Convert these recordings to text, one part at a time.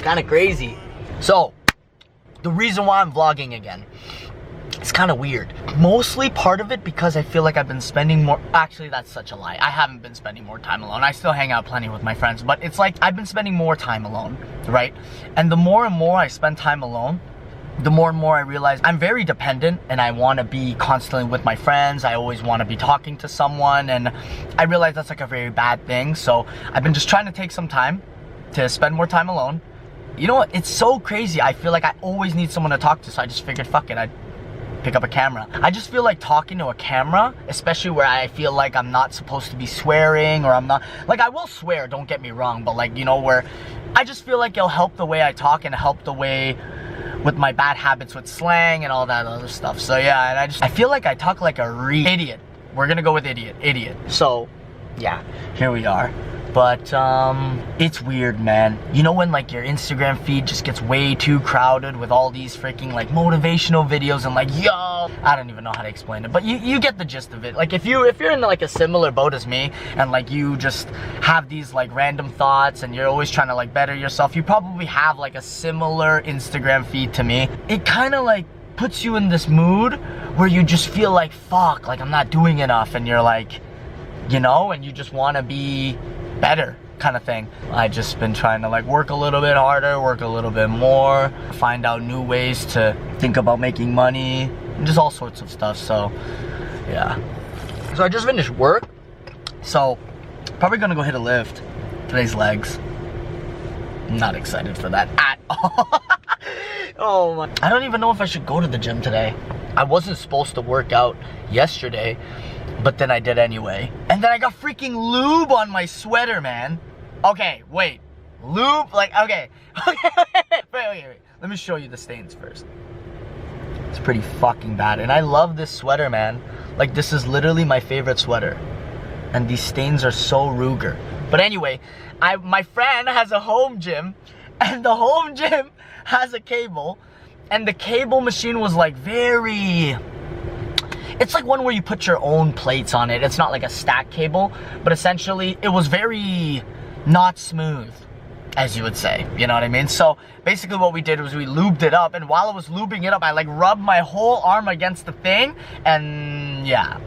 kind of crazy. So, the reason why I'm vlogging again, it's kind of weird. Mostly part of it because I feel like I've been spending more, actually that's such a lie. I haven't been spending more time alone. I still hang out plenty with my friends, but it's like I've been spending more time alone, right? And the more and more I spend time alone, the more and more I realize I'm very dependent and I want to be constantly with my friends. I always want to be talking to someone, and I realize that's like a very bad thing. So I've been just trying to take some time to spend more time alone. You know what? It's so crazy. I feel like I always need someone to talk to, so I just figured, fuck it, I'd pick up a camera. I just feel like talking to a camera, especially where I feel like I'm not supposed to be swearing, or I'm not, like I will swear, don't get me wrong, but like, you know, where I just feel like it'll help the way I talk and help the way with my bad habits with slang and all that other stuff. So yeah, and I feel like I talk like a idiot. We're gonna go with idiot. So yeah, here we are. But it's weird, man. You know when like your Instagram feed just gets way too crowded with all these freaking like motivational videos and like, yo, I don't even know how to explain it, but you get the gist of it. Like if you're in like a similar boat as me, and like you just have these like random thoughts and you're always trying to like better yourself, you probably have like a similar Instagram feed to me. It kind of like puts you in this mood where you just feel like, fuck, like I'm not doing enough, and you're like, you know, and you just want to be better kind of thing. I just been trying to like work a little bit harder, work a little bit more, find out new ways to think about making money, and just all sorts of stuff. So yeah, so I just finished work, so probably gonna go hit a lift. Today's legs. I'm not excited for that at all. Oh my, I don't even know if I should go to the gym today. I wasn't supposed to work out yesterday, but then I did anyway. And then I got freaking lube on my sweater, man. Okay, wait. Lube? Like, okay. Wait. Let me show you the stains first. It's pretty fucking bad. And I love this sweater, man. Like, this is literally my favorite sweater. And these stains are so Ruger. But anyway, my friend has a home gym. And the home gym has a cable. And the cable machine was like very... It's like one where you put your own plates on it. It's not like a stack cable, but essentially it was very not smooth, as you would say. You know what I mean? So basically what we did was we lubed it up, and while I was lubing it up, I like rubbed my whole arm against the thing, and yeah.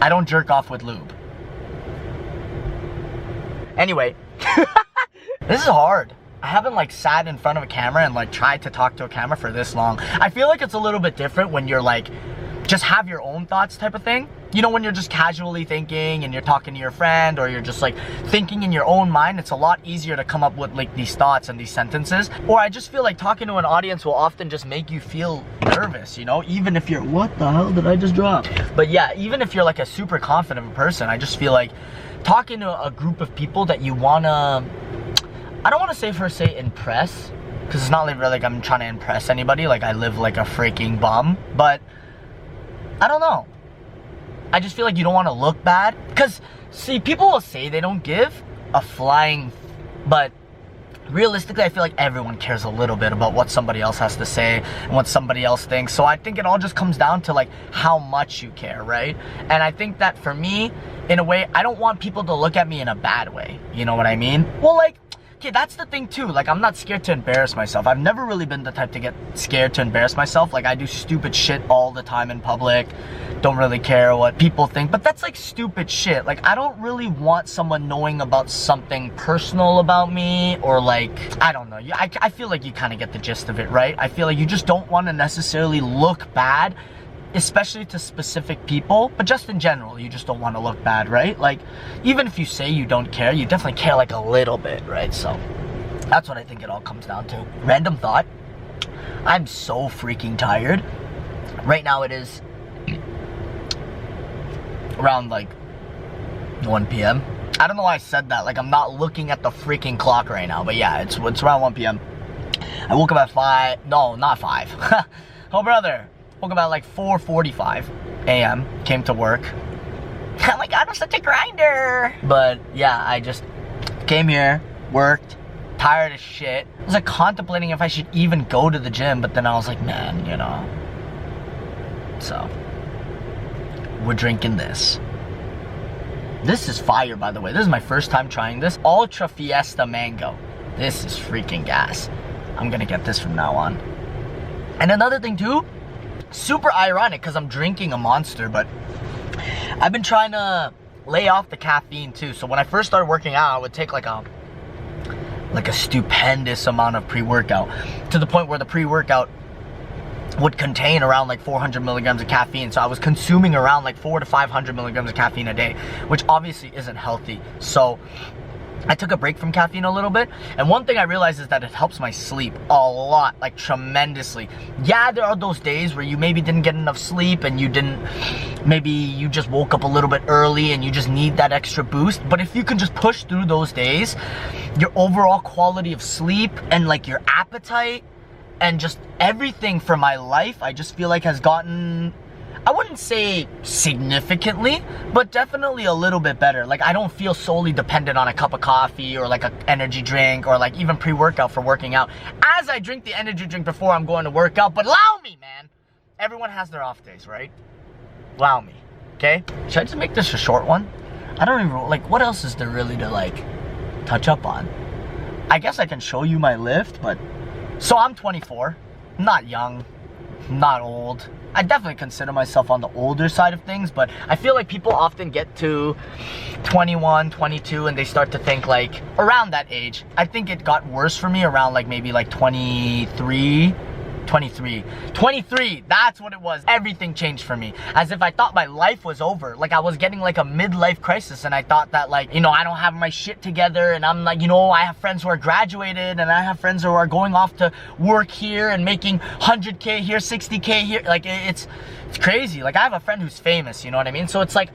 I don't jerk off with lube. Anyway, this is hard. I haven't like sat in front of a camera and like tried to talk to a camera for this long. I feel like it's a little bit different when you're like, just have your own thoughts type of thing. You know, when you're just casually thinking and you're talking to your friend, or you're just like thinking in your own mind, it's a lot easier to come up with like these thoughts and these sentences. Or I just feel like talking to an audience will often just make you feel nervous, you know, even if you're, what the hell did I just drop? But yeah, even if you're like a super confident person, I just feel like talking to a group of people that you wanna, I don't wanna say per se impress, because it's not really like I'm trying to impress anybody, like I live like a freaking bum, but I don't know. I just feel like you don't want to look bad. Because, see, people will say they don't give a flying... But realistically, I feel like everyone cares a little bit about what somebody else has to say and what somebody else thinks. So I think it all just comes down to, like, how much you care, right? And I think that for me, in a way, I don't want people to look at me in a bad way. You know what I mean? Well, like... Okay, that's the thing too, like I'm not scared to embarrass myself. I've never really been the type to get scared to embarrass myself. Like I do stupid shit all the time in public, don't really care what people think, but that's like stupid shit. Like I don't really want someone knowing about something personal about me, or like, I don't know, I feel like you kind of get the gist of it, right? I feel like you just don't want to necessarily look bad, especially to specific people, but just in general, you just don't want to look bad, right? Like, even if you say you don't care, you definitely care like a little bit, right? So, that's what I think it all comes down to. Random thought, I'm so freaking tired. Right now it is around like 1 p.m. I don't know why I said that, like I'm not looking at the freaking clock right now, but yeah, it's around 1 p.m. I woke up at 5, no, not 5. Oh brother. Woke up at like 4:45 a.m. Came to work. Oh my god, I'm such a grinder. But yeah, I just came here, worked, tired as shit. I was like contemplating if I should even go to the gym, but then I was like, man, you know. So, we're drinking this. This is fire, by the way. This is my first time trying this. Ultra Fiesta Mango. This is freaking gas. I'm gonna get this from now on. And another thing too, super ironic because I'm drinking a Monster, but I've been trying to lay off the caffeine too. So when I first started working out, I would take like a stupendous amount of pre-workout, to the point where the pre-workout would contain around like 400 milligrams of caffeine. So I was consuming around like 400 to 500 milligrams of caffeine a day, which obviously isn't healthy. So I took a break from caffeine a little bit, and one thing I realized is that it helps my sleep a lot, like tremendously. Yeah, there are those days where you maybe didn't get enough sleep and maybe you just woke up a little bit early and you just need that extra boost. But if you can just push through those days, your overall quality of sleep and like your appetite and just everything for my life, I just feel like has gotten, I wouldn't say significantly, but definitely a little bit better. Like, I don't feel solely dependent on a cup of coffee or like an energy drink or like even pre-workout for working out, as I drink the energy drink before I'm going to work out. But allow me, man. Everyone has their off days, right? Allow me, okay? Should I just make this a short one? I don't even, like, what else is there really to like touch up on? I guess I can show you my lift, but so I'm 24, I'm not young, I'm not old. I definitely consider myself on the older side of things, but I feel like people often get to 21, 22 and they start to think like around that age. I think it got worse for me around like maybe like 23, that's what it was. Everything changed for me, as if I thought my life was over. Like I was getting like a midlife crisis, and I thought that like, you know, I don't have my shit together, and I'm like, you know, I have friends who are graduated, and I have friends who are going off to work here and making 100K here, 60K here. Like it's crazy. Like I have a friend who's famous, you know what I mean? So it's like,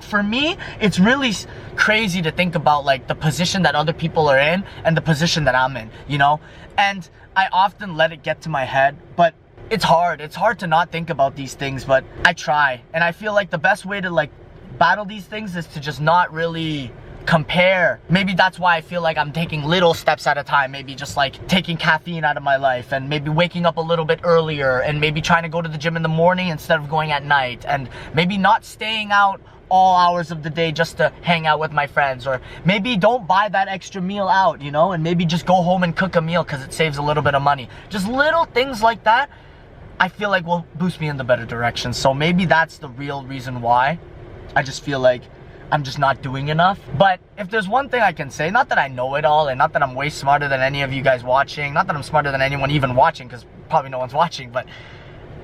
for me, it's really crazy to think about like the position that other people are in and the position that I'm in, you know? And I often let it get to my head, but it's hard to not think about these things, but I try. And I feel like the best way to like battle these things is to just not really compare. Maybe that's why I feel like I'm taking little steps at a time. Maybe just like taking caffeine out of my life, and maybe waking up a little bit earlier, and maybe trying to go to the gym in the morning instead of going at night, and maybe not staying out all hours of the day just to hang out with my friends, or maybe don't buy that extra meal out, you know, and maybe just go home and cook a meal because it saves a little bit of money. Just little things like that, I feel like will boost me in the better direction. So maybe that's the real reason why I just feel like I'm just not doing enough. But if there's one thing I can say, not that I know it all, and not that I'm way smarter than any of you guys watching, not that I'm smarter than anyone even watching, because probably no one's watching, but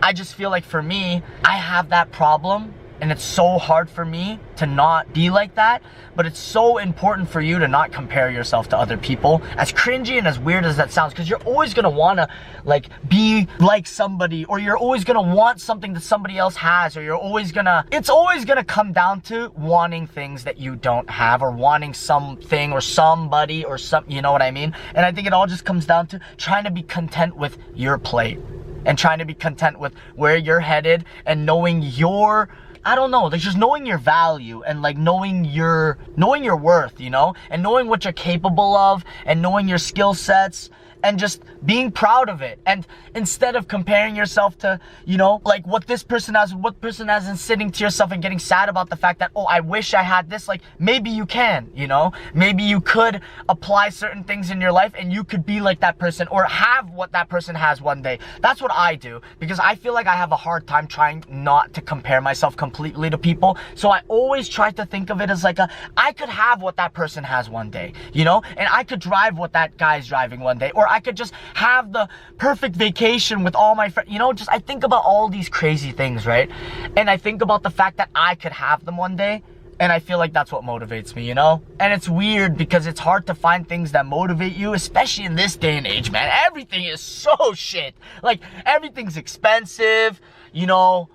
I just feel like for me, I have that problem. And it's so hard for me to not be like that, but it's so important for you to not compare yourself to other people, as cringy and as weird as that sounds, because you're always gonna wanna like be like somebody, or you're always gonna want something that somebody else has, or it's always gonna come down to wanting things that you don't have, or wanting something or somebody or you know what I mean? And I think it all just comes down to trying to be content with your plate, and trying to be content with where you're headed, and knowing your, I don't know, like just knowing your value, and like knowing your worth, you know, and knowing what you're capable of, and knowing your skill sets, and just being proud of it. And instead of comparing yourself to, you know, like what this person has, and sitting to yourself and getting sad about the fact that, oh, I wish I had this, like maybe you can, you know, maybe you could apply certain things in your life and you could be like that person, or have what that person has one day. That's what I do, because I feel like I have a hard time trying not to compare myself completely to people. So I always try to think of it as like I could have what that person has one day, you know, and I could drive what that guy's driving one day, or I could just have the perfect vacation with all my friends, you know. Just I think about all these crazy things, right? And I think about the fact that I could have them one day, and I feel like that's what motivates me, you know? And it's weird because it's hard to find things that motivate you, especially in this day and age, man. Everything is so shit. Like, everything's expensive, you know,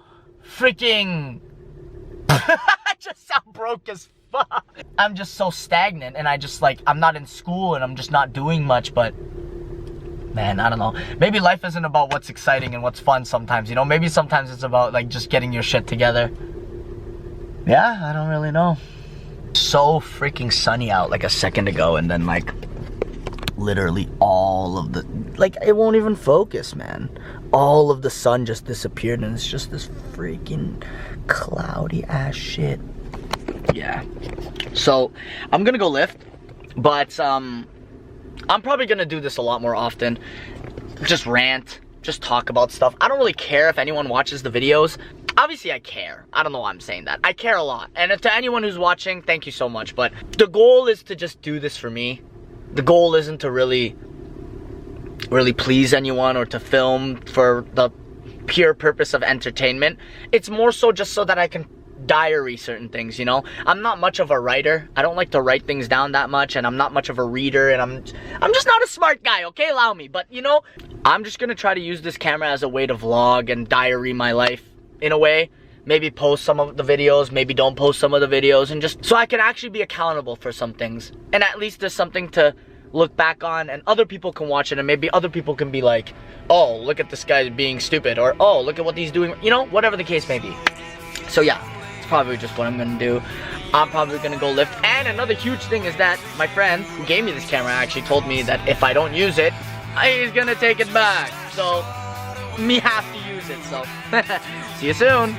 freaking I just sound broke as fuck. I'm just so stagnant, and I just like, I'm not in school and I'm just not doing much. But man, I don't know, maybe life isn't about what's exciting and what's fun sometimes, you know? Maybe sometimes it's about like just getting your shit together. Yeah, I don't really know. So freaking sunny out like a second ago, and then like literally all of the, like, it won't even focus, man. All of the sun just disappeared, and it's just this freaking cloudy ass shit. Yeah, so I'm gonna go lift, but I'm probably gonna do this a lot more often. Just rant, just talk about stuff. I don't really care if anyone watches the videos. Obviously I care. I don't know why I'm saying that. I care a lot. And to anyone who's watching, thank you so much. But the goal is to just do this for me. The goal isn't to really please anyone or to film for the pure purpose of entertainment. It's more so just so that I can diary certain things, you know. I'm not much of a writer. I don't like to write things down that much, and I'm not much of a reader, and I'm just not a smart guy, okay? Allow me. But you know, I'm just gonna try to use this camera as a way to vlog and diary my life in a way. Maybe post some of the videos, maybe don't post some of the videos, and just so I can actually be accountable for some things, and at least there's something to look back on, and other people can watch it, and maybe other people can be like, oh, look at this guy being stupid, or oh, look at what he's doing, you know, whatever the case may be. So yeah, it's probably just what I'm gonna do. I'm probably gonna go lift. And another huge thing is that my friend who gave me this camera actually told me that if I don't use it, he's gonna take it back. So me have to use it. So see you soon.